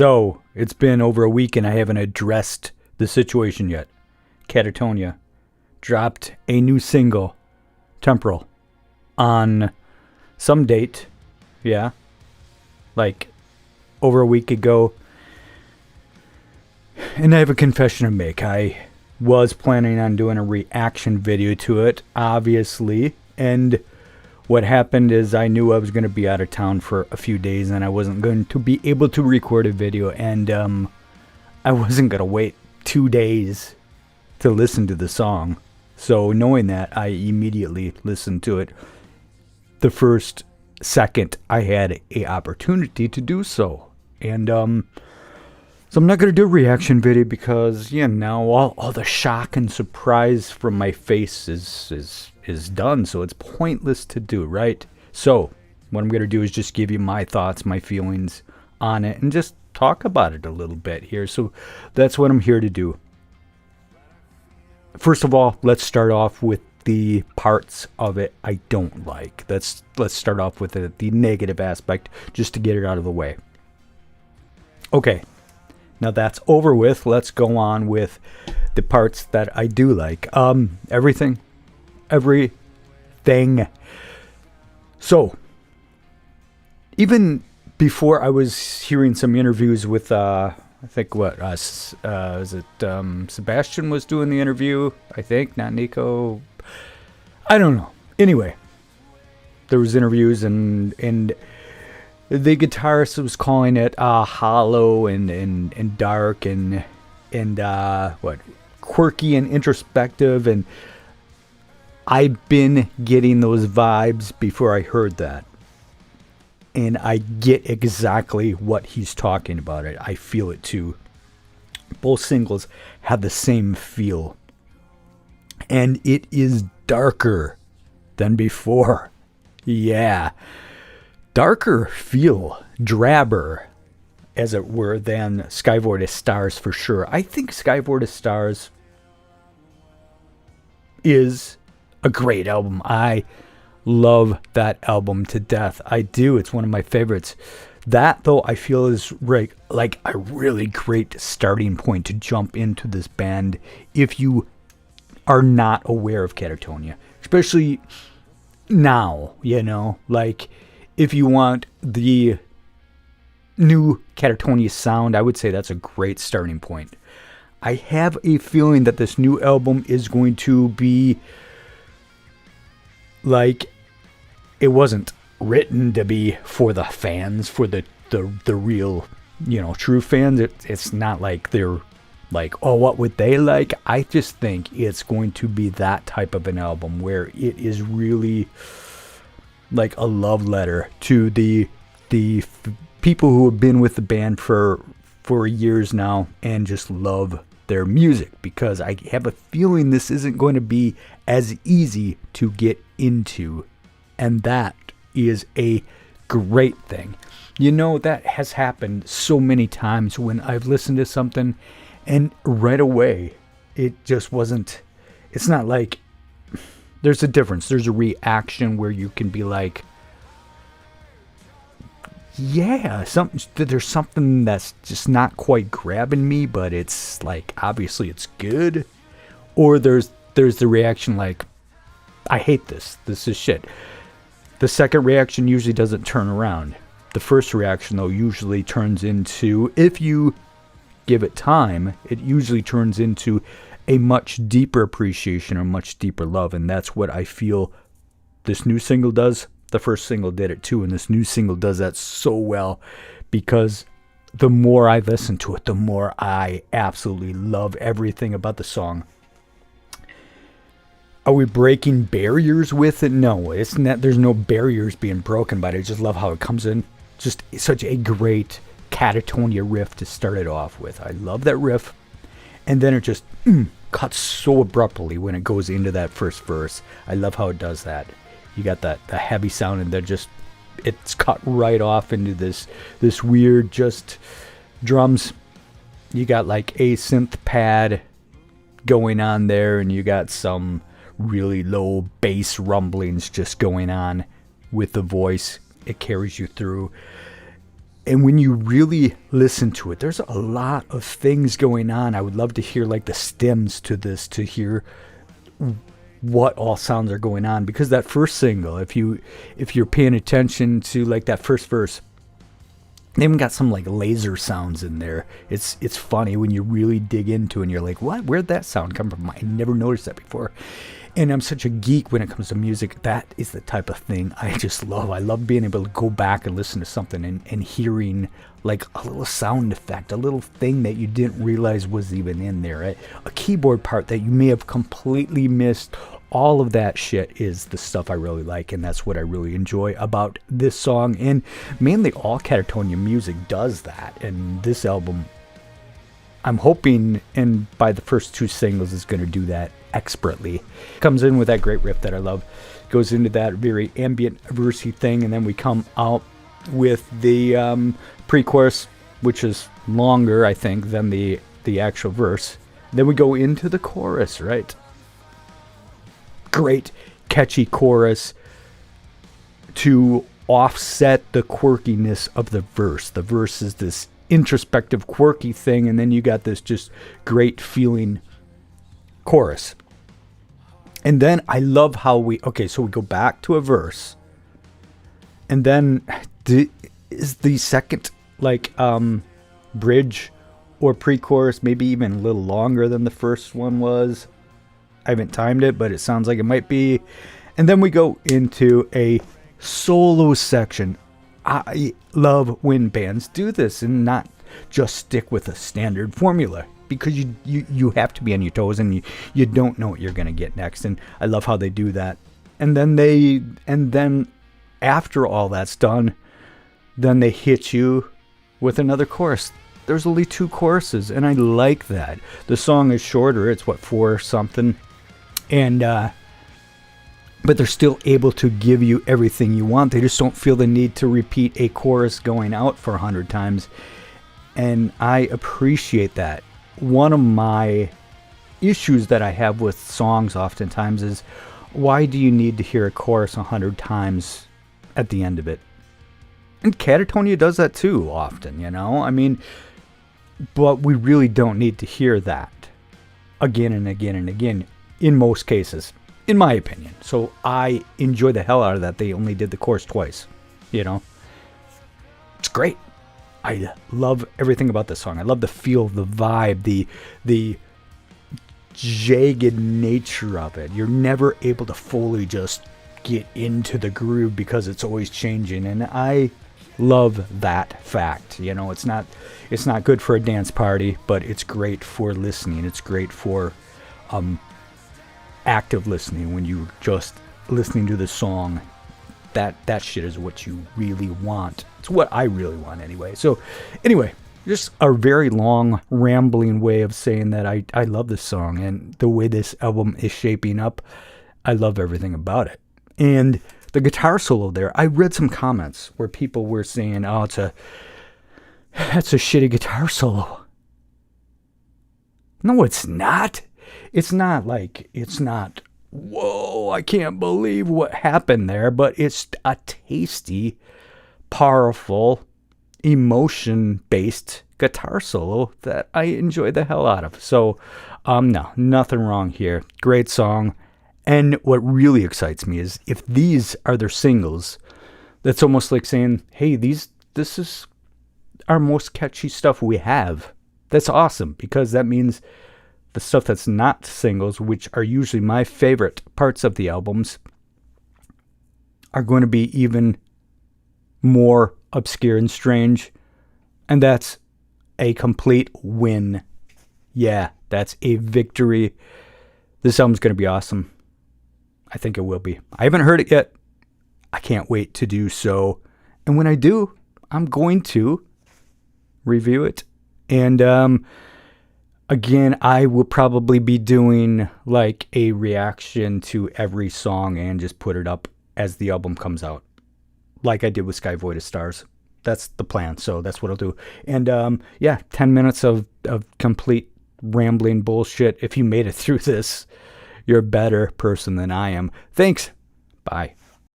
So, it's been over a week and I haven't addressed the situation yet. Katatonia dropped a new single, Temporal, on some date. Yeah. Like, over a week ago. And I have a confession to make. I was planning on doing a reaction video to it, obviously. And what happened is I knew I was going to be out of town for a few days and I wasn't going to be able to record a video. And I wasn't going to wait 2 days to listen to the song. So knowing that, I immediately listened to it the first second I had a opportunity to do so. And so I'm not going to do a reaction video because, now all the shock and surprise from my face is done. So it's pointless to do, right? So what I'm going to do is just give you my thoughts, my feelings on it, and just talk about it a little bit here. So that's what I'm here to do. First of all, let's start off with the parts of it I don't like. Let's start off with the negative aspect just to get it out of the way. Okay. Now that's over with. Let's go on with the parts that I do like. Everything. So, even before I was hearing some interviews with, I think is it Sebastian was doing the interview? I think, not Nico. I don't know. Anyway, there was interviews and the guitarist was calling it hollow and dark and quirky and introspective, and I've been getting those vibes before I heard that, and I get exactly what he's talking about. I feel it too. Both singles have the same feel, and it is darker than before. Yeah. Darker feel, drabber, as it were, than Skyvoid Stars for sure. I think Skyvoid Stars is a great album. I love that album to death. I do. It's one of my favorites. That, though, I feel is like a really great starting point to jump into this band if you are not aware of Katatonia. Especially now, like if you want the new Katatonia sound, I would say that's a great starting point. I have a feeling that this new album is going to be like, it wasn't written to be for the fans, for the real, true fans. It's not like they're like, oh, what would they like? I just think it's going to be that type of an album where it is really like a love letter to the people who have been with the band for years now and just love their music, because I have a feeling this isn't going to be as easy to get into, and that is a great thing. That has happened so many times when I've listened to something and right away it just wasn't, it's not like, there's a difference. There's a reaction where you can be like, yeah, there's something that's just not quite grabbing me, but it's like, obviously it's good. Or there's the reaction like, I hate this. This is shit. The second reaction usually doesn't turn around. The first reaction, though, usually turns into, if you give it time, it usually turns into a much deeper appreciation or much deeper love. And that's what I feel this new single does. The first single did it too, and this new single does that so well, because the more I listen to it, the more I absolutely love everything about the song. Are we breaking barriers with it? No, it's not. There's no barriers being broken, but I just love how it comes in. Just such a great Katatonia riff to start it off with. I love that riff. And then it just cuts so abruptly when it goes into that first verse. I love how it does that. You got the heavy sound, and then just it's cut right off into this weird just drums. You got like a synth pad going on there, and you got some really low bass rumblings just going on with the voice. It carries you through. And when you really listen to it, there's a lot of things going on. I would love to hear like the stems to this, to hear what all sounds are going on, because that first single, if you're paying attention to like that first verse, they even got some like laser sounds in there. It's funny when you really dig into it and you're like, what? Where'd that sound come from? I never noticed that before. And I'm such a geek when it comes to music. That is the type of thing I just love. I love being able to go back and listen to something and hearing like a little sound effect, a little thing that you didn't realize was even in there. Right? A keyboard part that you may have completely missed. All of that shit is the stuff I really like, and that's what I really enjoy about this song. And mainly all Katatonia music does that. And this album, I'm hoping, and by the first two singles, is going to do that expertly. Comes in with that great riff that I love, goes into that very ambient versey thing, and then we come out with the pre-chorus, which is longer, I think, than the actual verse. Then we go into the chorus, right? Great, catchy chorus to offset the quirkiness of the verse. The verse is this introspective, quirky thing, and then you got this just great feeling chorus. And then I love how so we go back to a verse, and then is the second bridge or pre-chorus maybe even a little longer than the first one was. I haven't timed it, but it sounds like it might be. And then we go into a solo section. I love when bands do this and not just stick with a standard formula, because you have to be on your toes, and you don't know what you're going to get next. And I love how they do that. And then after all that's done, then they hit you with another chorus. There's only 2 choruses, and I like that. The song is shorter. It's 4 something. And but they're still able to give you everything you want. They just don't feel the need to repeat a chorus going out for 100 times. And I appreciate that. One of my issues that I have with songs oftentimes is, why do you need to hear a chorus 100 times at the end of it? And Katatonia does that too often, I mean, but we really don't need to hear that again and again and again in most cases, in my opinion. So I enjoy the hell out of that. They only did the chorus twice, It's great. I love everything about this song. I love the feel, the vibe, the jagged nature of it. You're never able to fully just get into the groove because it's always changing, and I love that fact. It's not good for a dance party, but it's great for listening. It's great for active listening. When you're just listening to the song, that shit is what you really want. It's what I really want anyway. So anyway, just a very long rambling way of saying that I love this song, and the way this album is shaping up, I love everything about it. And the guitar solo there, I read some comments where people were saying, oh, that's a shitty guitar solo. No, it's not. It's not, whoa, I can't believe what happened there, but it's a tasty, powerful, emotion-based guitar solo that I enjoy the hell out of. So, no, nothing wrong here. Great song. And what really excites me is if these are their singles, that's almost like saying, hey, this is our most catchy stuff we have. That's awesome, because that means the stuff that's not singles, which are usually my favorite parts of the albums, are going to be even more obscure and strange. And that's a complete win. Yeah, that's a victory. This album's going to be awesome. I think it will be. I haven't heard it yet. I can't wait to do so. And when I do, I'm going to review it. And again, I will probably be doing like a reaction to every song and just put it up as the album comes out, like I did with Sky Void of Stars. That's the plan. So that's what I'll do. And 10 minutes of complete rambling bullshit. If you made it through this, you're a better person than I am. Thanks. Bye.